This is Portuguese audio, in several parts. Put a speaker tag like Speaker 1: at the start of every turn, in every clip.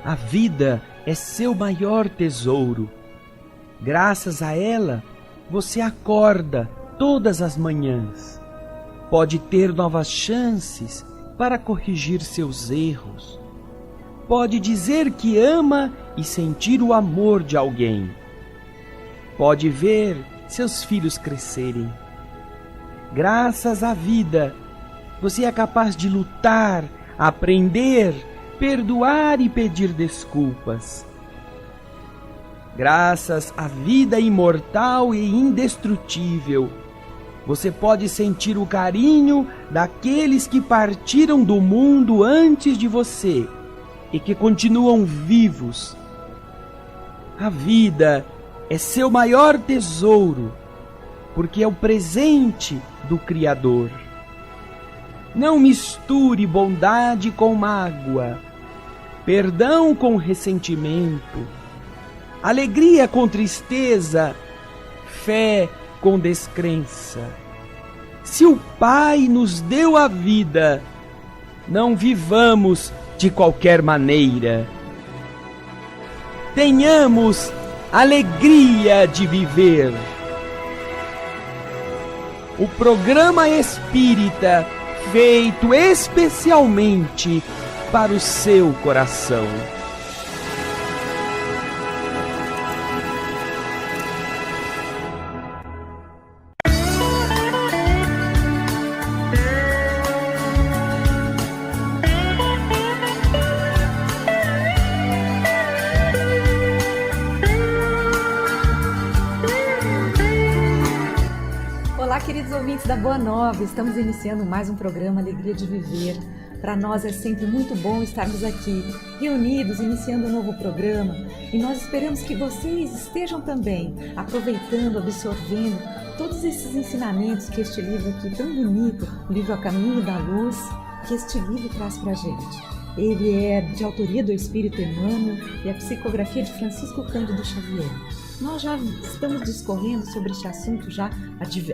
Speaker 1: A vida é seu maior tesouro. Graças a ela, você acorda todas as manhãs. Pode ter novas chances para corrigir seus erros. Pode dizer que ama e sentir o amor de alguém. Pode ver seus filhos crescerem. Graças à vida, você é capaz de lutar, aprender, perdoar e pedir desculpas. Graças à vida imortal e indestrutível, você pode sentir o carinho daqueles que partiram do mundo antes de você e que continuam vivos. A vida é seu maior tesouro, porque é o presente do Criador. Não misture bondade com mágoa, perdão com ressentimento, alegria com tristeza, fé com descrença. Se o Pai nos deu a vida, não vivamos de qualquer maneira. Tenhamos alegria de viver. O programa espírita feito especialmente para o seu coração.
Speaker 2: Olá, queridos ouvintes da Boa Nova, estamos iniciando mais um programa Alegria de Viver. Para nós é sempre muito bom estarmos aqui, reunidos, iniciando um novo programa. E nós esperamos que vocês estejam também aproveitando, absorvendo todos esses ensinamentos que este livro aqui tão bonito, o livro A Caminho da Luz, que este livro traz para a gente. Ele é de autoria do Espírito Emmanuel e a psicografia de Francisco Cândido Xavier. Nós já estamos discorrendo sobre este assunto já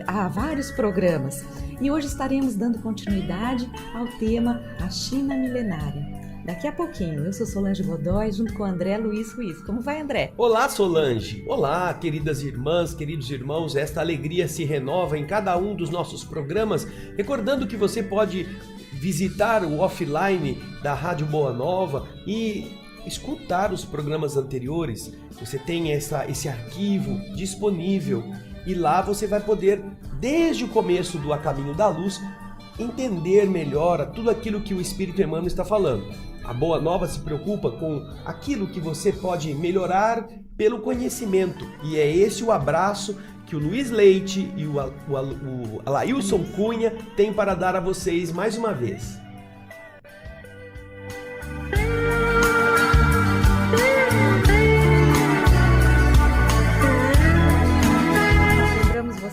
Speaker 2: há vários programas e hoje estaremos dando continuidade ao tema A China Milenária. Daqui a pouquinho, eu sou Solange Godoy junto com André Luiz Ruiz. Como vai, André?
Speaker 3: Olá, Solange! Olá, queridas irmãs, queridos irmãos. Esta alegria se renova em cada um dos nossos programas. Recordando que você pode visitar o offline da Rádio Boa Nova e escutar os programas anteriores. Você tem esse arquivo disponível e lá você vai poder, desde o começo do A Caminho da Luz, entender melhor tudo aquilo que o Espírito Emmanuel está falando. A Boa Nova se preocupa com aquilo que você pode melhorar pelo conhecimento. E é esse o abraço que o Luiz Leite e o Alailson Cunha têm para dar a vocês mais uma vez.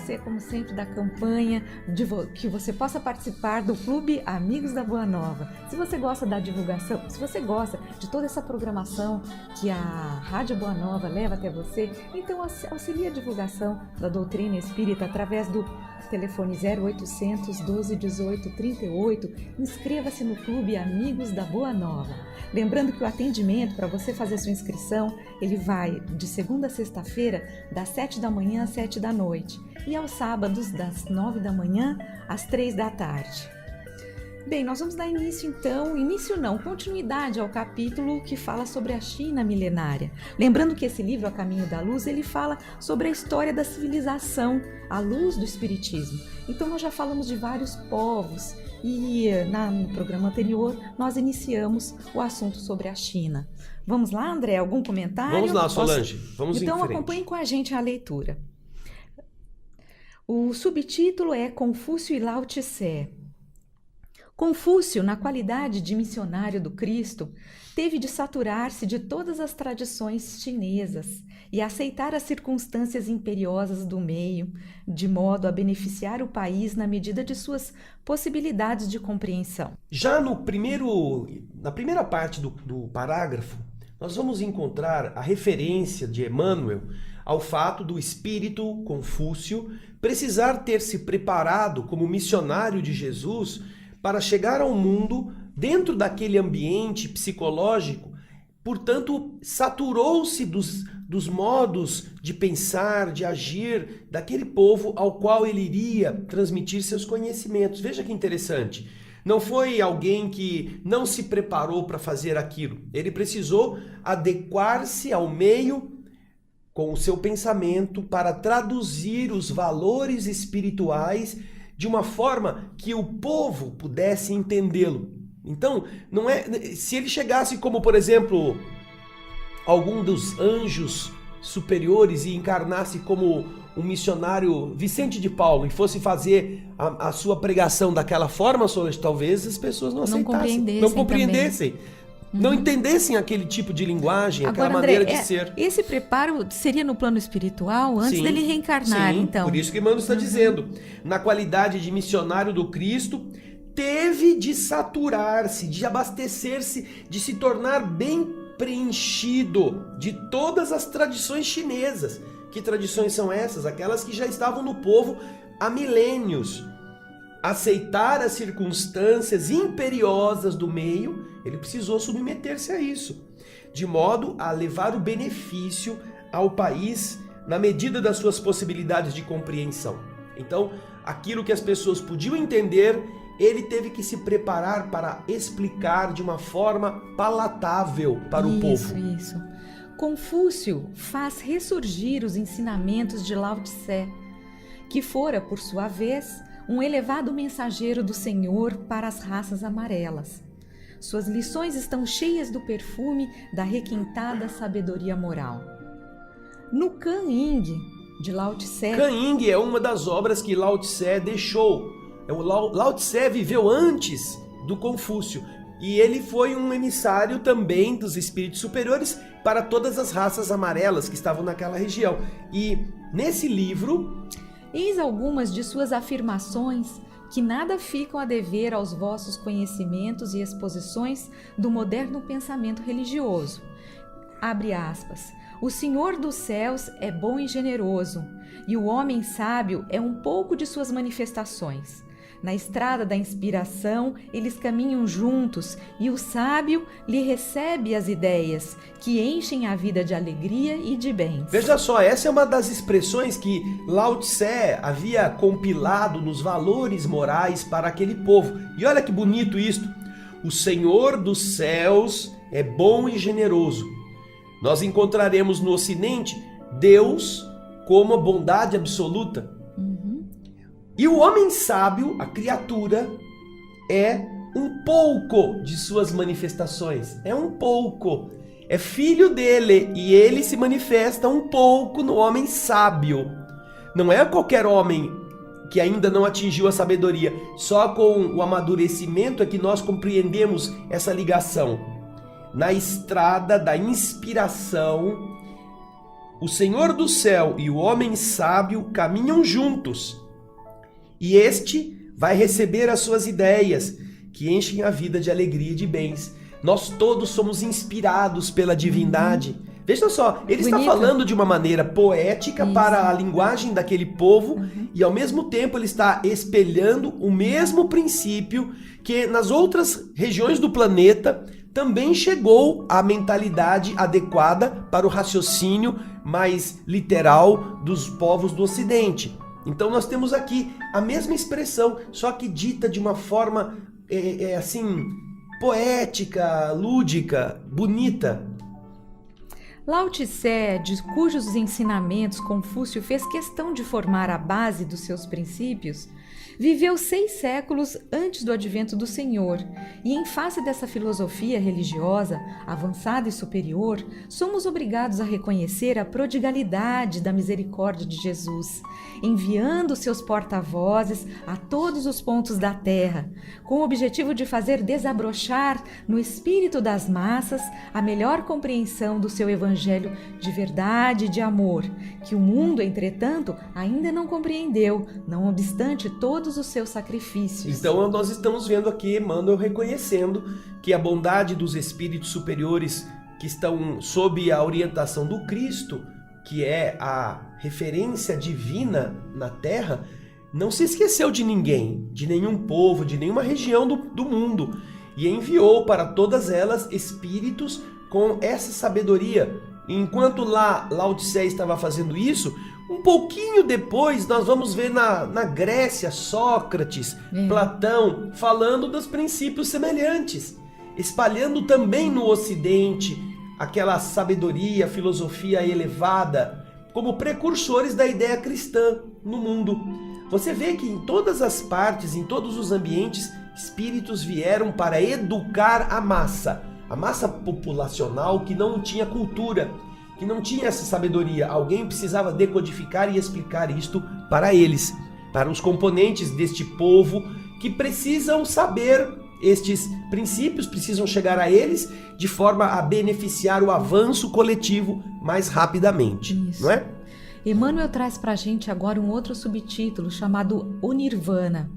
Speaker 2: Você, como sempre, da campanha que você possa participar do Clube Amigos da Boa Nova. Se você gosta da divulgação, se você gosta de toda essa programação que a Rádio Boa Nova leva até você, então auxilie a divulgação da doutrina espírita através do telefone 0800 12 18 38. Inscreva-se no Clube Amigos da Boa Nova. Lembrando que o atendimento, para você fazer sua inscrição, ele vai de segunda a sexta-feira, das 7 da manhã às 7 da noite. E aos sábados, das 9 da manhã às 3 da tarde. Bem, nós vamos dar continuidade ao capítulo que fala sobre a China milenária. Lembrando que esse livro, A Caminho da Luz, ele fala sobre a história da civilização, à luz do Espiritismo. Então nós já falamos de vários povos e no programa anterior nós iniciamos o assunto sobre a China. Vamos lá, André? Algum comentário?
Speaker 3: Vamos lá, Solange. Vamos em frente.
Speaker 2: Então acompanhem com a gente a leitura. O subtítulo é Confúcio e Lao Tse. Confúcio, na qualidade de missionário do Cristo, teve de saturar-se de todas as tradições chinesas e aceitar as circunstâncias imperiosas do meio, de modo a beneficiar o país na medida de suas possibilidades de compreensão.
Speaker 3: Já na primeira parte do parágrafo, nós vamos encontrar a referência de Emmanuel ao fato do espírito Confúcio precisar ter se preparado como missionário de Jesus para chegar ao mundo dentro daquele ambiente psicológico portanto, saturou-se dos modos de pensar, de agir daquele povo ao qual ele iria transmitir seus conhecimentos. Veja que interessante. Não foi alguém que não se preparou para fazer aquilo. Ele precisou adequar-se ao meio com o seu pensamento para traduzir os valores espirituais de uma forma que o povo pudesse entendê-lo. Então, não é, se ele chegasse como, por exemplo, algum dos anjos superiores e encarnasse como um missionário Vicente de Paulo e fosse fazer a sua pregação daquela forma, Solange, talvez as pessoas não aceitassem, não compreendessem. Não entendessem aquele tipo de linguagem,
Speaker 2: agora,
Speaker 3: aquela
Speaker 2: André,
Speaker 3: maneira de ser.
Speaker 2: Esse preparo seria no plano espiritual, antes dele reencarnar, então.
Speaker 3: Por isso que Emmanuel está dizendo. Na qualidade de missionário do Cristo, teve de saturar-se, de abastecer-se, de se tornar bem preenchido de todas as tradições chinesas. Que tradições são essas? Aquelas que já estavam no povo há milênios. Aceitar as circunstâncias imperiosas do meio, ele precisou submeter-se a isso, de modo a levar o benefício ao país na medida das suas possibilidades de compreensão. Então, aquilo que as pessoas podiam entender, ele teve que se preparar para explicar de uma forma palatável para o povo.
Speaker 2: Isso. Confúcio faz ressurgir os ensinamentos de Lao Tse, que fora, por sua vez, um elevado mensageiro do Senhor para as raças amarelas. Suas lições estão cheias do perfume da requintada sabedoria moral. No Kan Ying, de Lao Tse...
Speaker 3: Kan Ying é uma das obras que Lao Tse deixou. Lao Tse viveu antes do Confúcio e ele foi um emissário também dos espíritos superiores para todas as raças amarelas que estavam naquela região. E nesse livro...
Speaker 2: Eis algumas de suas afirmações que nada ficam a dever aos vossos conhecimentos e exposições do moderno pensamento religioso. Abre aspas. O Senhor dos céus é bom e generoso, e o homem sábio é um pouco de suas manifestações. Na estrada da inspiração, eles caminham juntos e o sábio lhe recebe as ideias que enchem a vida de alegria e de bens.
Speaker 3: Veja só, essa é uma das expressões que Lao Tse havia compilado nos valores morais para aquele povo. E olha que bonito isto. O Senhor dos céus é bom e generoso. Nós encontraremos no Ocidente Deus como a bondade absoluta. E o homem sábio, a criatura, é um pouco de suas manifestações. É um pouco. É filho dele e ele se manifesta um pouco no homem sábio. Não é qualquer homem que ainda não atingiu a sabedoria. Só com o amadurecimento é que nós compreendemos essa ligação. Na estrada da inspiração, o Senhor do céu e o homem sábio caminham juntos. E este vai receber as suas ideias, que enchem a vida de alegria e de bens. Nós todos somos inspirados pela divindade. Veja só, ele está falando de uma maneira poética para a linguagem daquele povo e ao mesmo tempo ele está espelhando o mesmo princípio que nas outras regiões do planeta também chegou à mentalidade adequada para o raciocínio mais literal dos povos do Ocidente. Então nós temos aqui a mesma expressão, só que dita de uma forma assim poética, lúdica, bonita.
Speaker 2: Lao Tse, de cujos ensinamentos Confúcio fez questão de formar a base dos seus princípios, viveu 6 séculos antes do advento do Senhor, e em face dessa filosofia religiosa avançada e superior, somos obrigados a reconhecer a prodigalidade da misericórdia de Jesus, enviando seus porta-vozes a todos os pontos da terra, com o objetivo de fazer desabrochar no espírito das massas a melhor compreensão do seu evangelho de verdade e de amor, que o mundo, entretanto, ainda não compreendeu, não obstante todos os seus sacrifícios.
Speaker 3: Então nós estamos vendo aqui Emmanuel reconhecendo que a bondade dos espíritos superiores que estão sob a orientação do Cristo, que é a referência divina na Terra, não se esqueceu de ninguém, de nenhum povo, de nenhuma região do mundo, e enviou para todas elas espíritos com essa sabedoria. Enquanto lá Lao Tse estava fazendo isso, um pouquinho depois nós vamos ver na Grécia Sócrates, Platão falando dos princípios semelhantes, espalhando também no Ocidente aquela sabedoria, filosofia elevada, como precursores da ideia cristã no mundo. Você vê que em todas as partes, em todos os ambientes, espíritos vieram para educar a massa populacional que não tinha cultura, que não tinha essa sabedoria. Alguém precisava decodificar e explicar isto para eles, para os componentes deste povo que precisam saber estes princípios, precisam chegar a eles de forma a beneficiar o avanço coletivo mais rapidamente. Isso. Não é?
Speaker 2: Emmanuel traz para a gente agora um outro subtítulo chamado O Nirvana.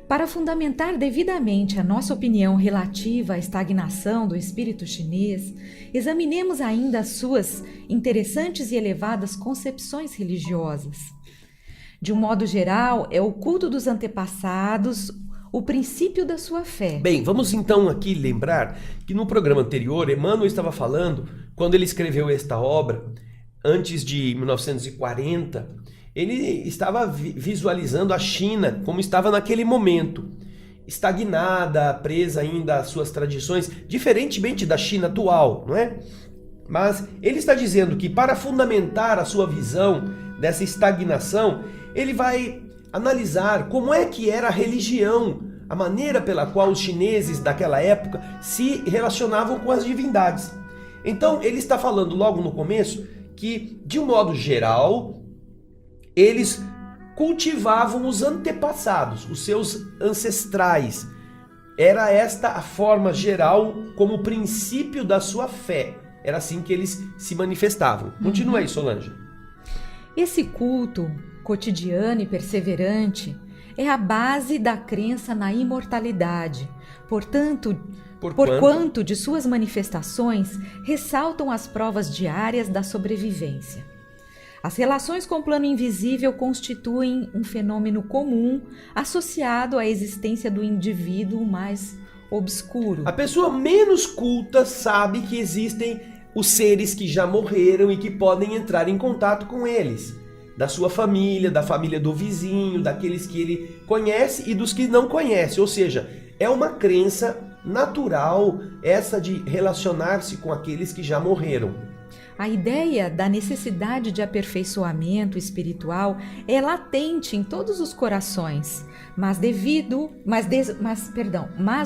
Speaker 2: Para fundamentar devidamente a nossa opinião relativa à estagnação do espírito chinês, examinemos ainda as suas interessantes e elevadas concepções religiosas. De um modo geral, é o culto dos antepassados o princípio da sua fé.
Speaker 3: Bem, vamos então aqui lembrar que no programa anterior, Emmanuel estava falando, quando ele escreveu esta obra, antes de 1940, ele estava visualizando a China como estava naquele momento, estagnada, presa ainda às suas tradições, diferentemente da China atual, não é? Mas ele está dizendo que para fundamentar a sua visão dessa estagnação, ele vai analisar como é que era a religião, a maneira pela qual os chineses daquela época se relacionavam com as divindades. Então ele está falando logo no começo que, de um modo geral, eles cultivavam os antepassados, os seus ancestrais. Era esta a forma geral como princípio da sua fé. Era assim que eles se manifestavam. Continua aí, Solange.
Speaker 2: Esse culto cotidiano e perseverante é a base da crença na imortalidade. Porquanto de suas manifestações ressaltam as provas diárias da sobrevivência. As relações com o plano invisível constituem um fenômeno comum associado à existência do indivíduo mais obscuro.
Speaker 3: A pessoa menos culta sabe que existem os seres que já morreram e que podem entrar em contato com eles. Da sua família, da família do vizinho, daqueles que ele conhece e dos que não conhece. Ou seja, é uma crença natural essa de relacionar-se com aqueles que já morreram.
Speaker 2: A ideia da necessidade de aperfeiçoamento espiritual é latente em todos os corações, mas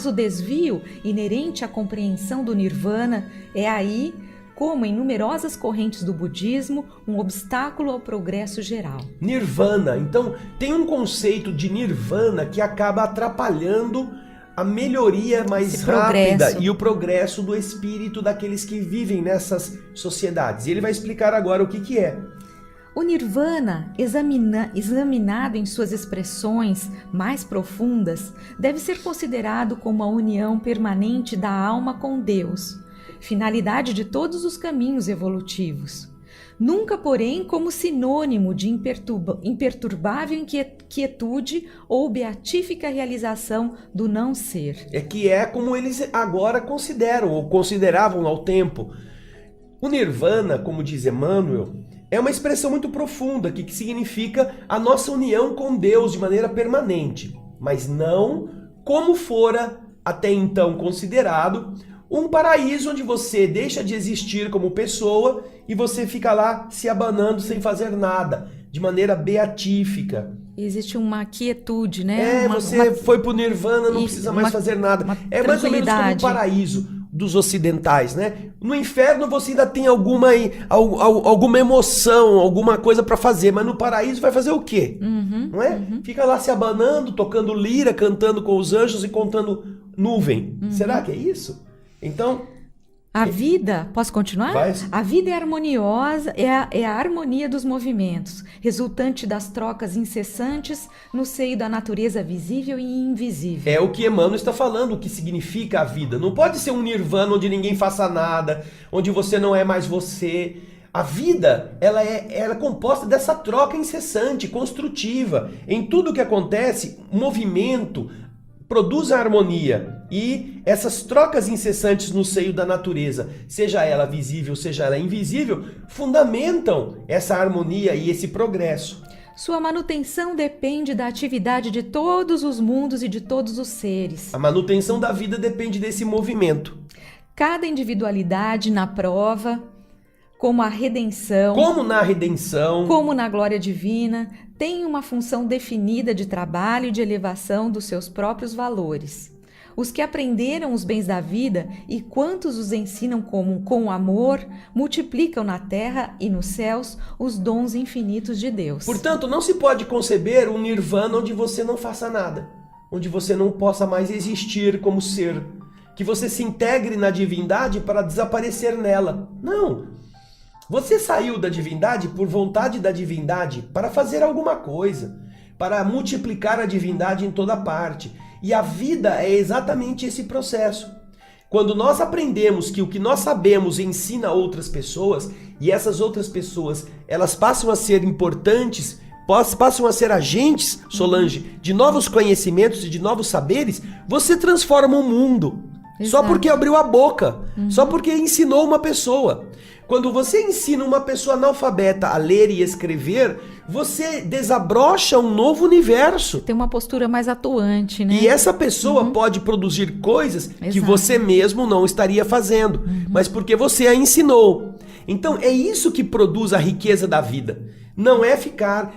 Speaker 2: o desvio inerente à compreensão do Nirvana é aí, como em numerosas correntes do budismo, um obstáculo ao progresso geral.
Speaker 3: Nirvana, então tem um conceito de Nirvana que acaba atrapalhando a melhoria mais rápida e o progresso do espírito daqueles que vivem nessas sociedades. E ele vai explicar agora o que é.
Speaker 2: O Nirvana, examinado em suas expressões mais profundas, deve ser considerado como a união permanente da alma com Deus, finalidade de todos os caminhos evolutivos. Nunca, porém, como sinônimo de imperturbável quietude ou beatífica realização do não ser.
Speaker 3: É que é como eles agora consideram, ou consideravam ao tempo. O Nirvana, como diz Emmanuel, é uma expressão muito profunda que significa a nossa união com Deus de maneira permanente, mas não como fora até então considerado um paraíso onde você deixa de existir como pessoa e você fica lá se abanando sem fazer nada, de maneira beatífica.
Speaker 2: Existe uma quietude, né?
Speaker 3: Você foi pro Nirvana, não precisa mais fazer nada. É mais ou menos como o paraíso dos ocidentais, né? No inferno você ainda tem alguma emoção, alguma coisa para fazer, mas no paraíso vai fazer o quê? Não é? Fica lá se abanando, tocando lira, cantando com os anjos e contando nuvem. Será que é isso? Então,
Speaker 2: a vida, posso continuar?
Speaker 3: Vai.
Speaker 2: A vida é harmoniosa, é a harmonia dos movimentos, resultante das trocas incessantes no seio da natureza visível e invisível.
Speaker 3: É o que Emmanuel está falando, o que significa a vida. Não pode ser um nirvana onde ninguém faça nada, onde você não é mais você. A vida, ela é composta dessa troca incessante, construtiva. Em tudo que acontece, movimento, produz a harmonia e essas trocas incessantes no seio da natureza, seja ela visível, seja ela invisível, fundamentam essa harmonia e esse progresso.
Speaker 2: Sua manutenção depende da atividade de todos os mundos e de todos os seres.
Speaker 3: A manutenção da vida depende desse movimento.
Speaker 2: Cada individualidade na prova, como a redenção,
Speaker 3: Como na redenção,
Speaker 2: como na glória divina, tem uma função definida de trabalho e de elevação dos seus próprios valores. Os que aprenderam os bens da vida e quantos os ensinam com amor, multiplicam na terra e nos céus os dons infinitos de Deus.
Speaker 3: Portanto, não se pode conceber um nirvana onde você não faça nada, onde você não possa mais existir como ser, que você se integre na divindade para desaparecer nela. Não! Você saiu da divindade por vontade da divindade para fazer alguma coisa, para multiplicar a divindade em toda parte. E a vida é exatamente esse processo. Quando nós aprendemos que o que nós sabemos ensina outras pessoas, e essas outras pessoas, elas passam a ser importantes, passam a ser agentes, Solange, de novos conhecimentos e de novos saberes, você transforma o mundo.
Speaker 2: Exato.
Speaker 3: Só porque abriu a boca, só porque ensinou uma pessoa. Quando você ensina uma pessoa analfabeta a ler e escrever, você desabrocha um novo universo.
Speaker 2: Tem uma postura mais atuante, né?
Speaker 3: E essa pessoa pode produzir coisas que
Speaker 2: Exato.
Speaker 3: você mesmo não estaria fazendo, mas porque você a ensinou. Então é isso que produz a riqueza da vida. Não é ficar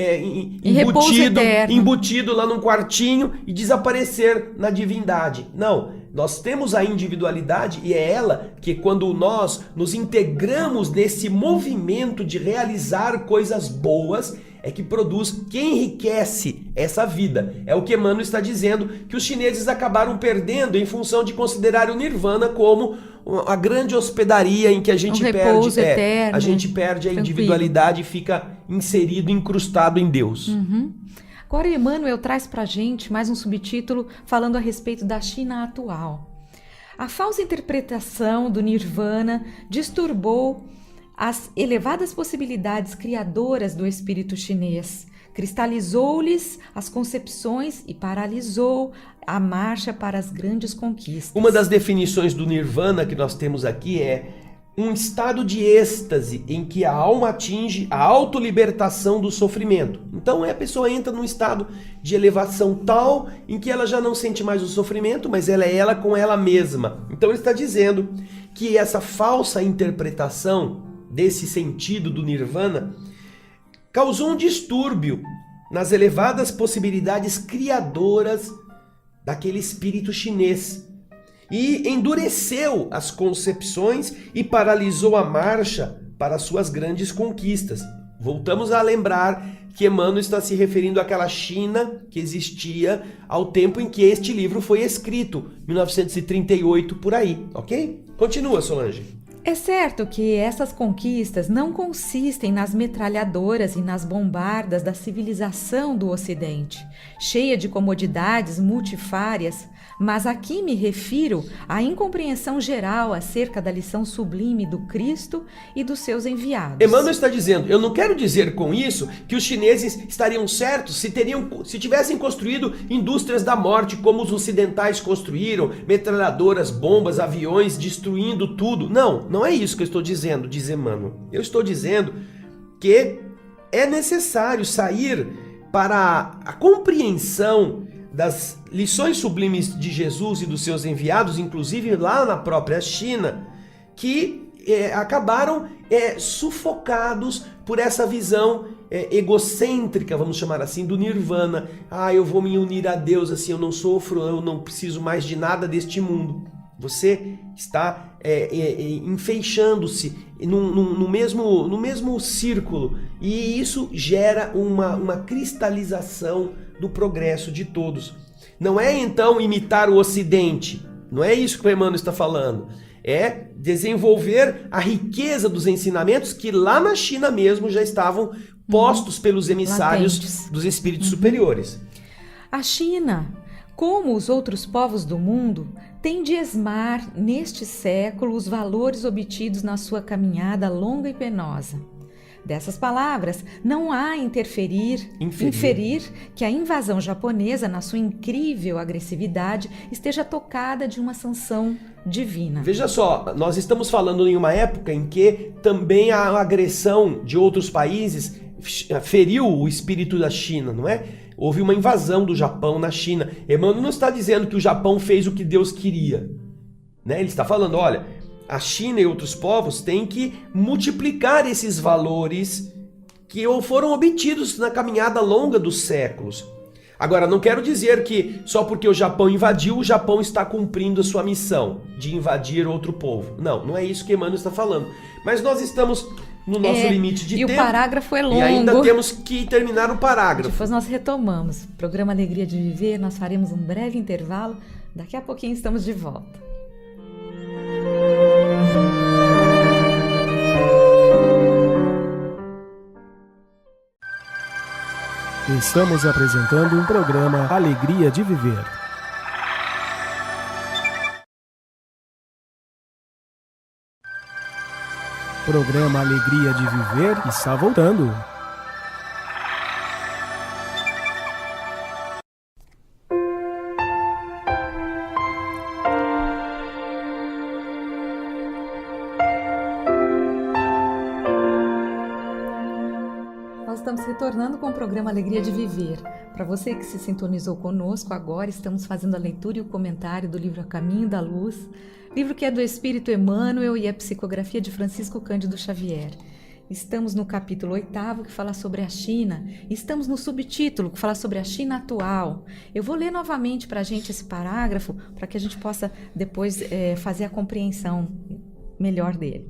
Speaker 2: Em repouso eterno.
Speaker 3: embutido lá num quartinho e desaparecer na divindade. Não, nós temos a individualidade e é ela que, quando nós nos integramos nesse movimento de realizar coisas boas, é que produz, que enriquece essa vida. É o que Emmanuel está dizendo, que os chineses acabaram perdendo em função de considerar o nirvana como a grande hospedaria em que a gente
Speaker 2: repouso eterno,
Speaker 3: a gente perde a
Speaker 2: tranquilo.
Speaker 3: individualidade e fica inserido, incrustado em Deus.
Speaker 2: Agora Emmanuel traz pra gente mais um subtítulo falando a respeito da China atual. A falsa interpretação do Nirvana disturbou as elevadas possibilidades criadoras do espírito chinês, cristalizou-lhes as concepções e paralisou a marcha para as grandes conquistas.
Speaker 3: Uma das definições do Nirvana que nós temos aqui é um estado de êxtase em que a alma atinge a autolibertação do sofrimento. Então a pessoa entra num estado de elevação tal em que ela já não sente mais o sofrimento, mas ela é ela com ela mesma. Então ele está dizendo que essa falsa interpretação desse sentido do Nirvana causou um distúrbio nas elevadas possibilidades criadoras daquele espírito chinês e endureceu as concepções e paralisou a marcha para suas grandes conquistas. Voltamos a lembrar que Emmanuel está se referindo àquela China que existia ao tempo em que este livro foi escrito, 1938 por aí, ok? Continua, Solange.
Speaker 2: É certo que essas conquistas não consistem nas metralhadoras e nas bombardas da civilização do Ocidente, cheia de comodidades multifárias, mas aqui me refiro à incompreensão geral acerca da lição sublime do Cristo e dos seus enviados.
Speaker 3: Emmanuel está dizendo, eu não quero dizer com isso que os chineses estariam certos se tivessem construído indústrias da morte como os ocidentais construíram, metralhadoras, bombas, aviões, destruindo tudo. Não é isso que eu estou dizendo, diz Emmanuel. Eu estou dizendo que é necessário sair para a compreensão das lições sublimes de Jesus e dos seus enviados, inclusive lá na própria China, que acabaram sufocados por essa visão egocêntrica, vamos chamar assim, do Nirvana. Eu vou me unir a Deus, assim, eu não sofro, eu não preciso mais de nada deste mundo. Você está enfeixando-se no mesmo círculo, e isso gera uma cristalização do progresso de todos. Não é então imitar o Ocidente, não é isso que o Emmanuel está falando, é desenvolver a riqueza dos ensinamentos que lá na China mesmo já estavam postos pelos emissários
Speaker 2: latentes
Speaker 3: dos espíritos superiores.
Speaker 2: A China, como os outros povos do mundo, tem de esmar neste século os valores obtidos na sua caminhada longa e penosa. Dessas palavras, não há inferir que a invasão japonesa, na sua incrível agressividade, esteja tocada de uma sanção divina.
Speaker 3: Veja só, nós estamos falando em uma época em que também a agressão de outros países feriu o espírito da China, não é? Houve uma invasão do Japão na China. Emmanuel não está dizendo que o Japão fez o que Deus queria, né? Ele está falando, olha, a China e outros povos têm que multiplicar esses valores que foram obtidos na caminhada longa dos séculos. Agora, não quero dizer que só porque o Japão invadiu, o Japão está cumprindo a sua missão de invadir outro povo. Não, não é isso que Emmanuel está falando. Mas nós estamos no nosso limite de tempo.
Speaker 2: E o parágrafo é longo.
Speaker 3: E ainda temos que terminar o parágrafo.
Speaker 2: Depois nós retomamos. Programa Alegria de Viver, nós faremos um breve intervalo. Daqui a pouquinho estamos de volta.
Speaker 4: Estamos apresentando um programa Alegria de Viver. Programa Alegria de Viver está voltando.
Speaker 2: Estamos retornando com o programa Alegria de Viver. Para você que se sintonizou conosco agora, estamos fazendo a leitura e o comentário do livro A Caminho da Luz, livro que é do Espírito Emmanuel e a psicografia de Francisco Cândido Xavier. Estamos no capítulo 8º, que fala sobre a China, e estamos no subtítulo, que fala sobre a China atual. Eu vou ler novamente para a gente esse parágrafo, para que a gente possa depois fazer a compreensão melhor dele.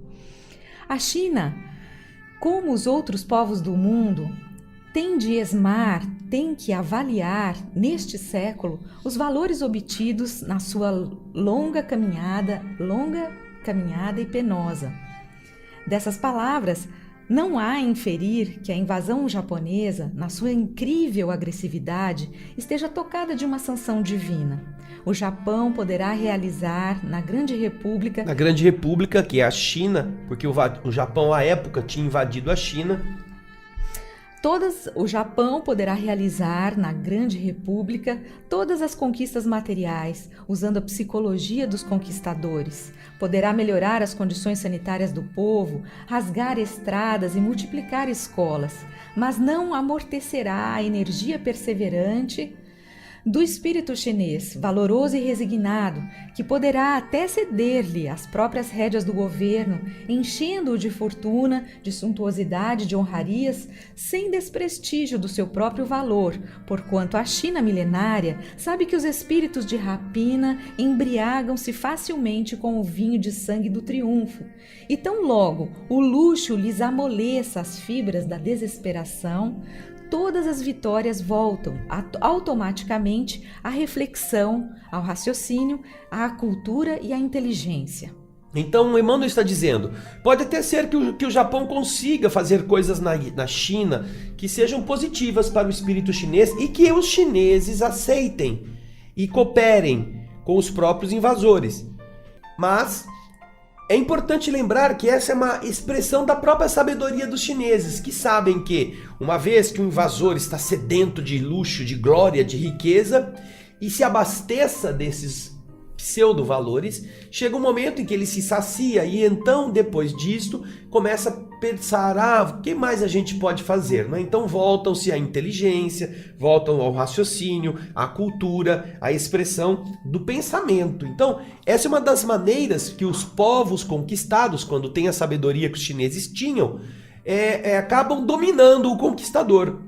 Speaker 2: A China, como os outros povos do mundo, tem que avaliar, neste século, os valores obtidos na sua longa caminhada e penosa. Dessas palavras, não há inferir que a invasão japonesa, na sua incrível agressividade, esteja tocada de uma sanção divina. O Japão poderá realizar na Grande República...
Speaker 3: Na Grande República, que é a China, porque o Japão, à época, tinha invadido a China.
Speaker 2: O Japão poderá realizar na Grande República todas as conquistas materiais, usando a psicologia dos conquistadores. Poderá melhorar as condições sanitárias do povo, rasgar estradas e multiplicar escolas, mas não amortecerá a energia perseverante do espírito chinês, valoroso e resignado, que poderá até ceder-lhe as próprias rédeas do governo, enchendo-o de fortuna, de suntuosidade, de honrarias, sem desprestígio do seu próprio valor, porquanto a China milenária sabe que os espíritos de rapina embriagam-se facilmente com o vinho de sangue do triunfo, e tão logo o luxo lhes amoleça as fibras da desesperação, todas as vitórias voltam automaticamente à reflexão, ao raciocínio, à cultura e à inteligência.
Speaker 3: Então, Emmanuel está dizendo, pode até ser que o Japão consiga fazer coisas na China que sejam positivas para o espírito chinês e que os chineses aceitem e cooperem com os próprios invasores. Mas é importante lembrar que essa é uma expressão da própria sabedoria dos chineses, que sabem que, uma vez que o invasor está sedento de luxo, de glória, de riqueza, e se abasteça desses pseudo-valores, chega um momento em que ele se sacia e então, depois disto, começa a pensar, o que mais a gente pode fazer? Né? Então voltam-se à inteligência, voltam ao raciocínio, à cultura, à expressão do pensamento. Então, essa é uma das maneiras que os povos conquistados, quando têm a sabedoria que os chineses tinham, acabam dominando o conquistador.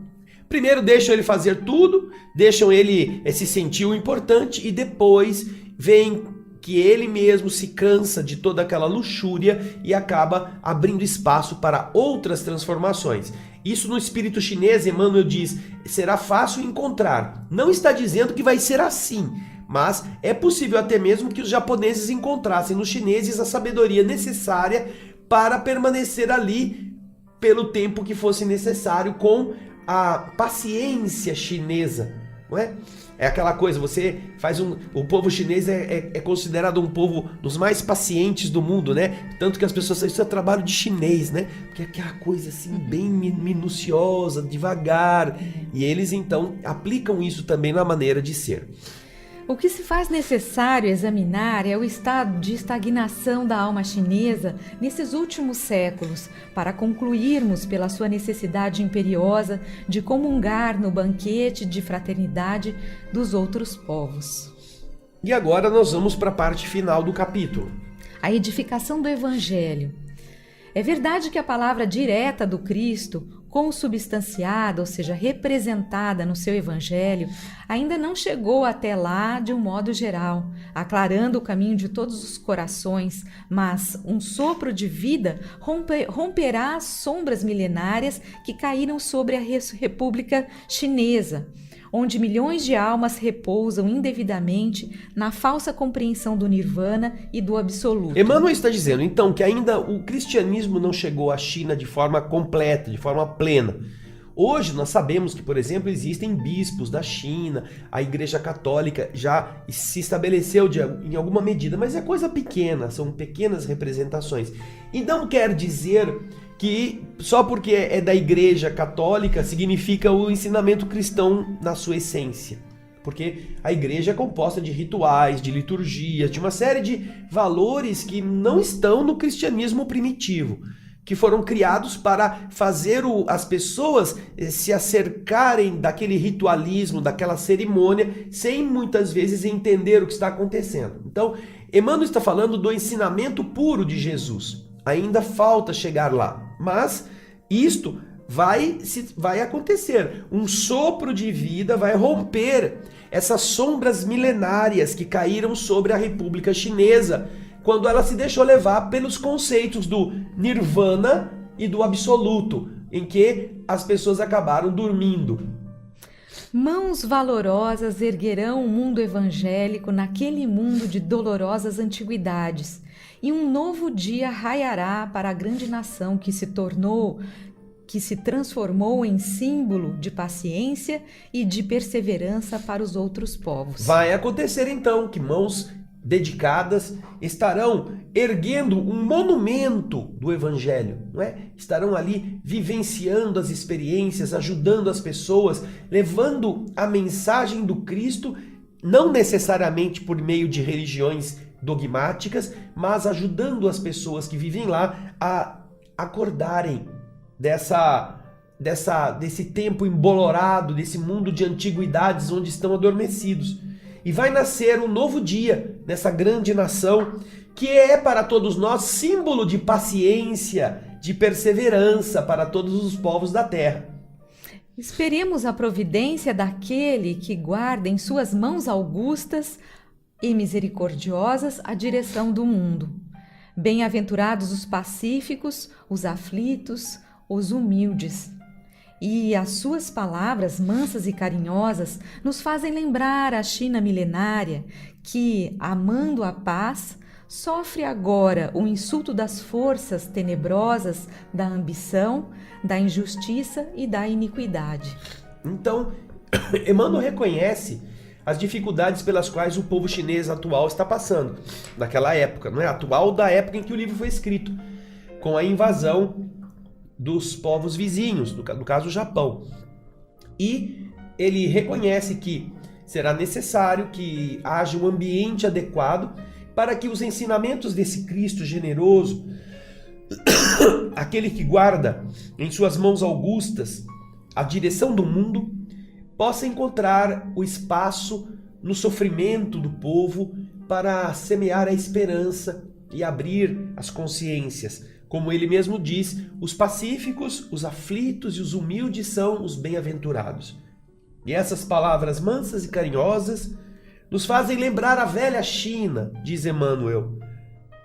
Speaker 3: Primeiro deixam ele fazer tudo, deixam ele se sentir o importante e depois veem que ele mesmo se cansa de toda aquela luxúria e acaba abrindo espaço para outras transformações. Isso no espírito chinês, Emmanuel diz, será fácil encontrar. Não está dizendo que vai ser assim, mas é possível até mesmo que os japoneses encontrassem nos chineses a sabedoria necessária para permanecer ali pelo tempo que fosse necessário com a paciência chinesa, não é? É aquela coisa, você faz o povo chinês é considerado um povo dos mais pacientes do mundo, né? Tanto que as pessoas dizem, isso é trabalho de chinês, né? Porque é aquela coisa assim, bem minuciosa, devagar. E eles então aplicam isso também na maneira de ser.
Speaker 2: O que se faz necessário examinar é o estado de estagnação da alma chinesa nesses últimos séculos, para concluirmos pela sua necessidade imperiosa de comungar no banquete de fraternidade dos outros povos.
Speaker 3: E agora nós vamos para a parte final do capítulo.
Speaker 2: A edificação do Evangelho. É verdade que a palavra direta do Cristo, consubstanciada, ou seja, representada no seu Evangelho, ainda não chegou até lá de um modo geral, aclarando o caminho de todos os corações, mas um sopro de vida romperá as sombras milenárias que caíram sobre a República Chinesa, onde milhões de almas repousam indevidamente na falsa compreensão do Nirvana e do Absoluto.
Speaker 3: Emmanuel está dizendo, então, que ainda o cristianismo não chegou à China de forma completa, de forma plena. Hoje nós sabemos que, por exemplo, existem bispos da China, a Igreja Católica já se estabeleceu em alguma medida, mas é coisa pequena, são pequenas representações. E não quer dizer que só porque é da Igreja Católica significa o ensinamento cristão na sua essência. Porque a igreja é composta de rituais, de liturgias, de uma série de valores que não estão no cristianismo primitivo, que foram criados para fazer as pessoas se acercarem daquele ritualismo, daquela cerimônia, sem muitas vezes entender o que está acontecendo. Então, Emmanuel está falando do ensinamento puro de Jesus. Ainda falta chegar lá, mas isto vai acontecer. Um sopro de vida vai romper essas sombras milenárias que caíram sobre a República Chinesa, quando ela se deixou levar pelos conceitos do Nirvana e do Absoluto, em que as pessoas acabaram dormindo.
Speaker 2: Mãos valorosas erguerão o mundo evangélico naquele mundo de dolorosas antiguidades, e um novo dia raiará para a grande nação que se transformou em símbolo de paciência e de perseverança para os outros povos.
Speaker 3: Vai acontecer então que mãos dedicadas estarão erguendo um monumento do Evangelho, não é? Estarão ali vivenciando as experiências, ajudando as pessoas, levando a mensagem do Cristo, não necessariamente por meio de religiões dogmáticas, mas ajudando as pessoas que vivem lá a acordarem desse tempo embolorado, desse mundo de antiguidades onde estão adormecidos. E vai nascer um novo dia nessa grande nação, que é para todos nós símbolo de paciência, de perseverança para todos os povos da terra.
Speaker 2: Esperemos a providência daquele que guarda em suas mãos augustas e misericordiosas a direção do mundo. Bem-aventurados os pacíficos, os aflitos, os humildes. E as suas palavras mansas e carinhosas nos fazem lembrar a China milenária que, amando a paz, sofre agora o insulto das forças tenebrosas da ambição, da injustiça e da iniquidade.
Speaker 3: Então, Emmanuel reconhece as dificuldades pelas quais o povo chinês atual está passando, naquela época, não é? Atual da época em que o livro foi escrito, com a invasão dos povos vizinhos, no caso o Japão. E ele reconhece que será necessário que haja um ambiente adequado para que os ensinamentos desse Cristo generoso, aquele que guarda em suas mãos augustas a direção do mundo, possa encontrar o espaço no sofrimento do povo para semear a esperança e abrir as consciências. Como ele mesmo diz, os pacíficos, os aflitos e os humildes são os bem-aventurados. E essas palavras mansas e carinhosas nos fazem lembrar a velha China, diz Emmanuel,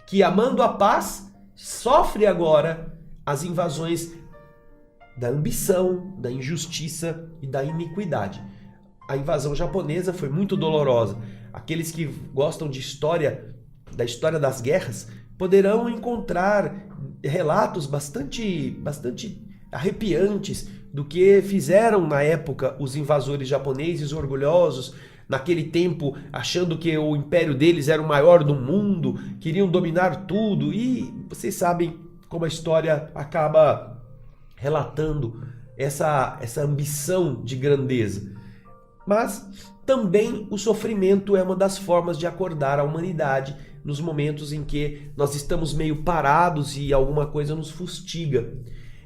Speaker 3: que amando a paz, sofre agora as invasões da ambição, da injustiça e da iniquidade. A invasão japonesa foi muito dolorosa. Aqueles que gostam de da história das guerras, poderão encontrar relatos bastante arrepiantes do que fizeram na época os invasores japoneses orgulhosos, naquele tempo, achando que o império deles era o maior do mundo, queriam dominar tudo, e vocês sabem como a história acaba relatando essa ambição de grandeza. Mas também o sofrimento é uma das formas de acordar a humanidade nos momentos em que nós estamos meio parados e alguma coisa nos fustiga.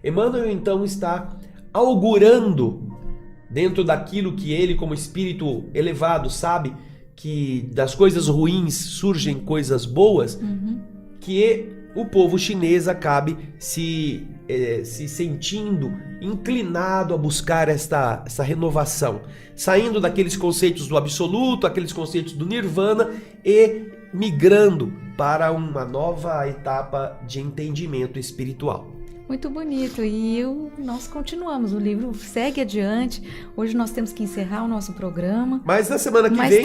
Speaker 3: Emmanuel então está augurando, dentro daquilo que ele, como espírito elevado, sabe, que das coisas ruins surgem coisas boas, que o povo chinês acabe se sentindo inclinado a buscar essa renovação, saindo daqueles conceitos do absoluto, aqueles conceitos do nirvana e migrando para uma nova etapa de entendimento espiritual.
Speaker 2: Muito bonito, e nós continuamos, o livro segue adiante. Hoje nós temos que encerrar o nosso programa.
Speaker 3: Mas na semana que vem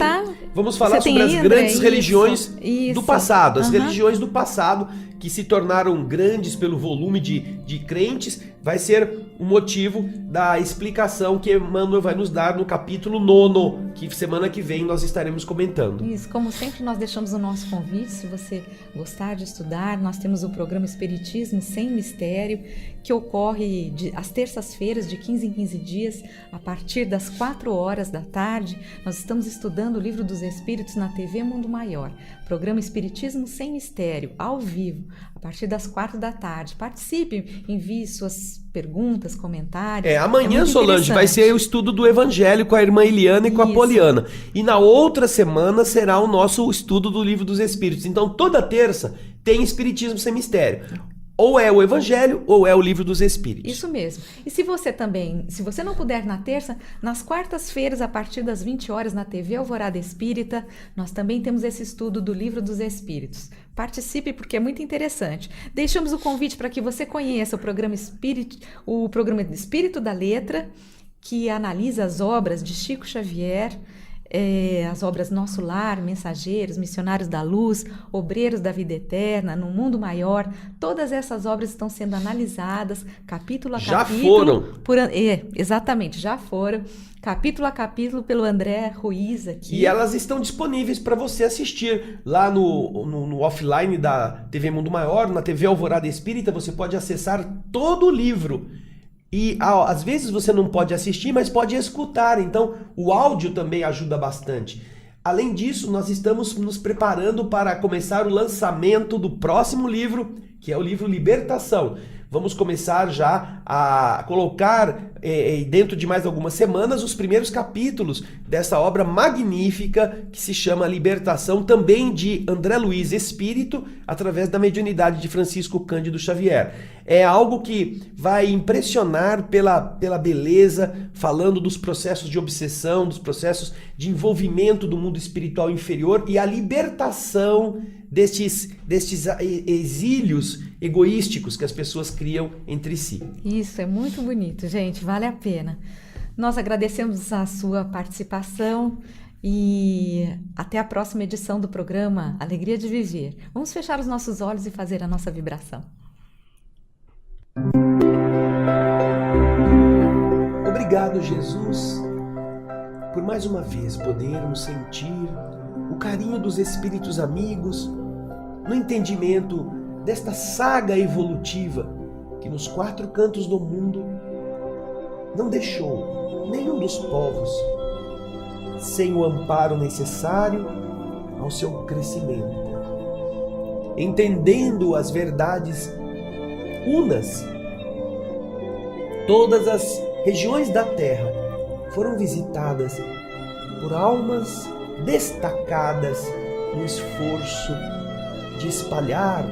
Speaker 3: vamos falar sobre as grandes religiões do passado, as religiões do passado que se tornaram grandes pelo volume de crentes. Vai ser o motivo da explicação que Emmanuel vai nos dar no capítulo 9, que semana que vem nós estaremos comentando.
Speaker 2: Isso, como sempre nós deixamos o nosso convite, se você gostar de estudar, nós temos o programa Espiritismo Sem Mistério, que ocorre às terças-feiras, de 15 em 15 dias, a partir das 4 da tarde. Nós estamos estudando o Livro dos Espíritos na TV Mundo Maior. Programa Espiritismo Sem Mistério, ao vivo, a partir das 4 da tarde. Participe, envie suas perguntas, comentários.
Speaker 3: Amanhã, Solange, vai ser o estudo do Evangelho com a irmã Eliana e com a Poliana. E na outra semana será o nosso estudo do Livro dos Espíritos. Então, toda terça tem Espiritismo Sem Mistério. Ou é o Evangelho ou é o Livro dos Espíritos.
Speaker 2: Isso mesmo. E se você não puder na terça, nas quartas-feiras, a partir das 20 horas, na TV Alvorada Espírita, nós também temos esse estudo do Livro dos Espíritos. Participe, porque é muito interessante. Deixamos o convite para que você conheça o programa Espírito da Letra, que analisa as obras de Chico Xavier, as obras Nosso Lar, Mensageiros, Missionários da Luz, Obreiros da Vida Eterna, No Mundo Maior. Todas essas obras estão sendo analisadas, capítulo a capítulo. Já foram. Exatamente, já foram. Capítulo a capítulo pelo André Ruiz aqui.
Speaker 3: E elas estão disponíveis para você assistir lá no offline da TV Mundo Maior, na TV Alvorada Espírita. Você pode acessar todo o livro. E às vezes você não pode assistir, mas pode escutar. Então o áudio também ajuda bastante. Além disso, nós estamos nos preparando para começar o lançamento do próximo livro, que é o livro Libertação. Vamos começar já a colocar dentro de mais algumas semanas os primeiros capítulos dessa obra magnífica que se chama Libertação, também de André Luiz Espírito, através da mediunidade de Francisco Cândido Xavier. É algo que vai impressionar pela beleza, falando dos processos de obsessão, dos processos de envolvimento do mundo espiritual inferior e a libertação destes exílios egoísticos que as pessoas criam entre si.
Speaker 2: Isso, é muito bonito, gente, vale a pena. Nós agradecemos a sua participação e até a próxima edição do programa Alegria de Viver. Vamos fechar os nossos olhos e fazer a nossa vibração.
Speaker 3: Obrigado, Jesus, por mais uma vez podermos sentir o carinho dos espíritos amigos no entendimento desta saga evolutiva que nos 4 cantos do mundo não deixou nenhum dos povos sem o amparo necessário ao seu crescimento. Entendendo as verdades unas, todas as regiões da Terra foram visitadas por almas destacadas no esforço de espalhar,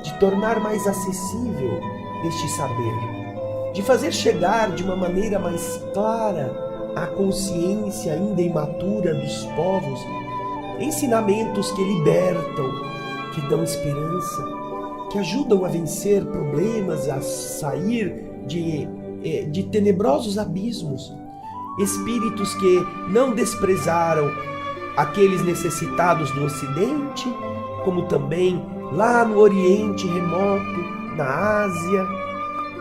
Speaker 3: de tornar mais acessível este saber, de fazer chegar de uma maneira mais clara à consciência ainda imatura dos povos ensinamentos que libertam, que dão esperança, que ajudam a vencer problemas, a sair de tenebrosos abismos. Espíritos que não desprezaram aqueles necessitados do Ocidente, como também lá no Oriente Remoto, na Ásia.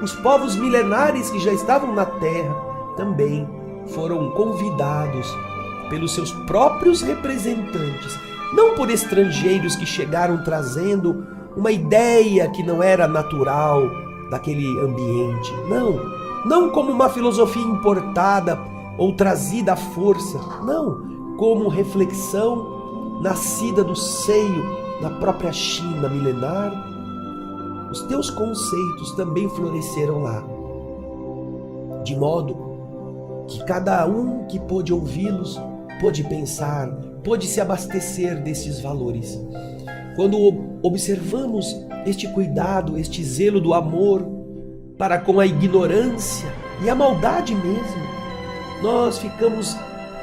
Speaker 3: Os povos milenares que já estavam na Terra também foram convidados pelos seus próprios representantes, não por estrangeiros que chegaram trazendo uma ideia que não era natural daquele ambiente. Não como uma filosofia importada ou trazida à força, não, como reflexão nascida do seio da própria China milenar. Os teus conceitos também floresceram lá, de modo que cada um que pôde ouvi-los pôde pensar, pôde se abastecer desses valores. Quando observamos este cuidado, este zelo do amor para com a ignorância e a maldade mesmo, nós ficamos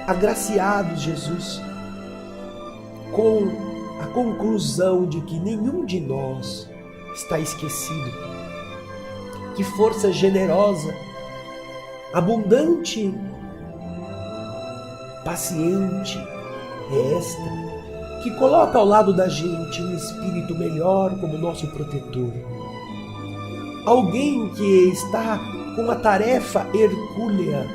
Speaker 3: agraciados, Jesus, com a conclusão de que nenhum de nós está esquecido. Que força generosa, abundante, paciente é esta, que coloca ao lado da gente um espírito melhor como nosso protetor. Alguém que está com a tarefa hercúlea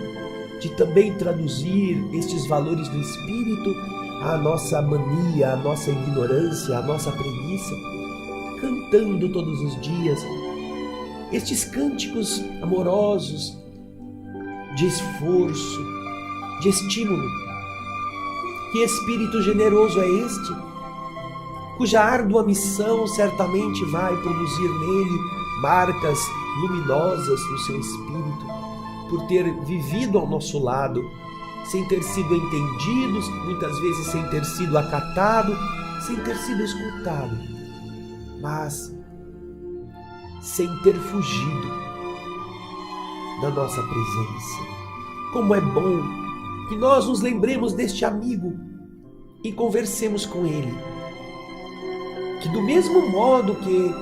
Speaker 3: de também traduzir estes valores do espírito à nossa mania, à nossa ignorância, à nossa preguiça, cantando todos os dias estes cânticos amorosos de esforço, de estímulo. Que espírito generoso é este, cuja árdua missão certamente vai produzir nele marcas luminosas no seu espírito, por ter vivido ao nosso lado, sem ter sido entendidos, muitas vezes sem ter sido acatado, sem ter sido escutado, mas sem ter fugido da nossa presença. Como é bom que nós nos lembremos deste amigo e conversemos com ele. Que do mesmo modo que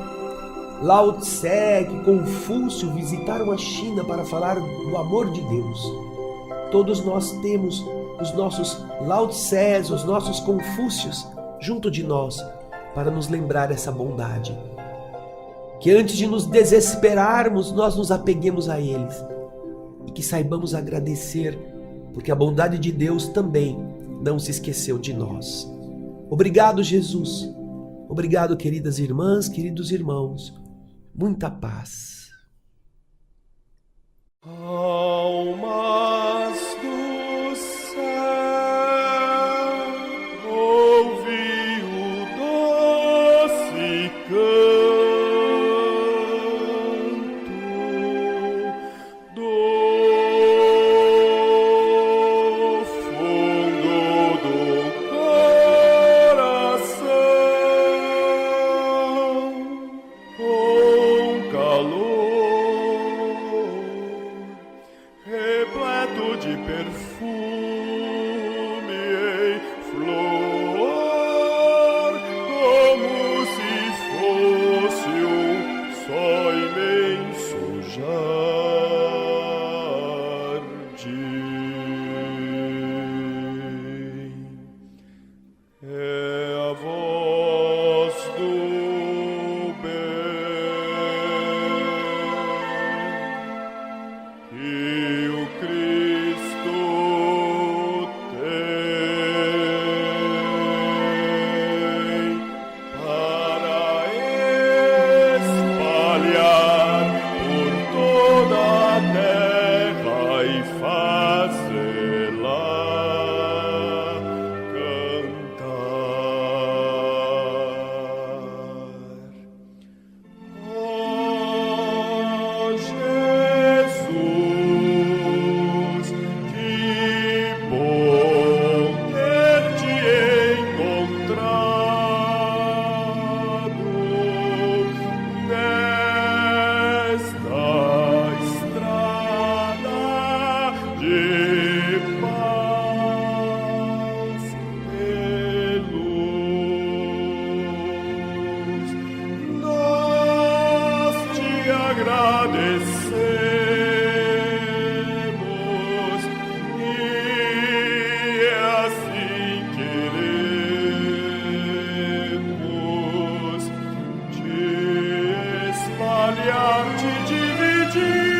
Speaker 3: Lao Tse, que Confúcio visitaram a China para falar do amor de Deus, todos nós temos os nossos Lao Tses, os nossos Confúcios junto de nós para nos lembrar essa bondade. Que antes de nos desesperarmos, nós nos apeguemos a eles e que saibamos agradecer, porque a bondade de Deus também não se esqueceu de nós. Obrigado, Jesus. Obrigado, queridas irmãs, queridos irmãos. Muita paz.
Speaker 5: Almas do céu, ouvi o doce canto do fundo do coração, com calor repleto de perfume em flor, como se fosse um só imenso jardim. É a voz do bem que o Cristo tem para espalhar por toda a terra e fazê-la cantar. Oh, Jesus, que bom ter-te encontrado nesta estrada de paz e luz. Nós te agradecemos e assim queremos te espalhar, te dividir.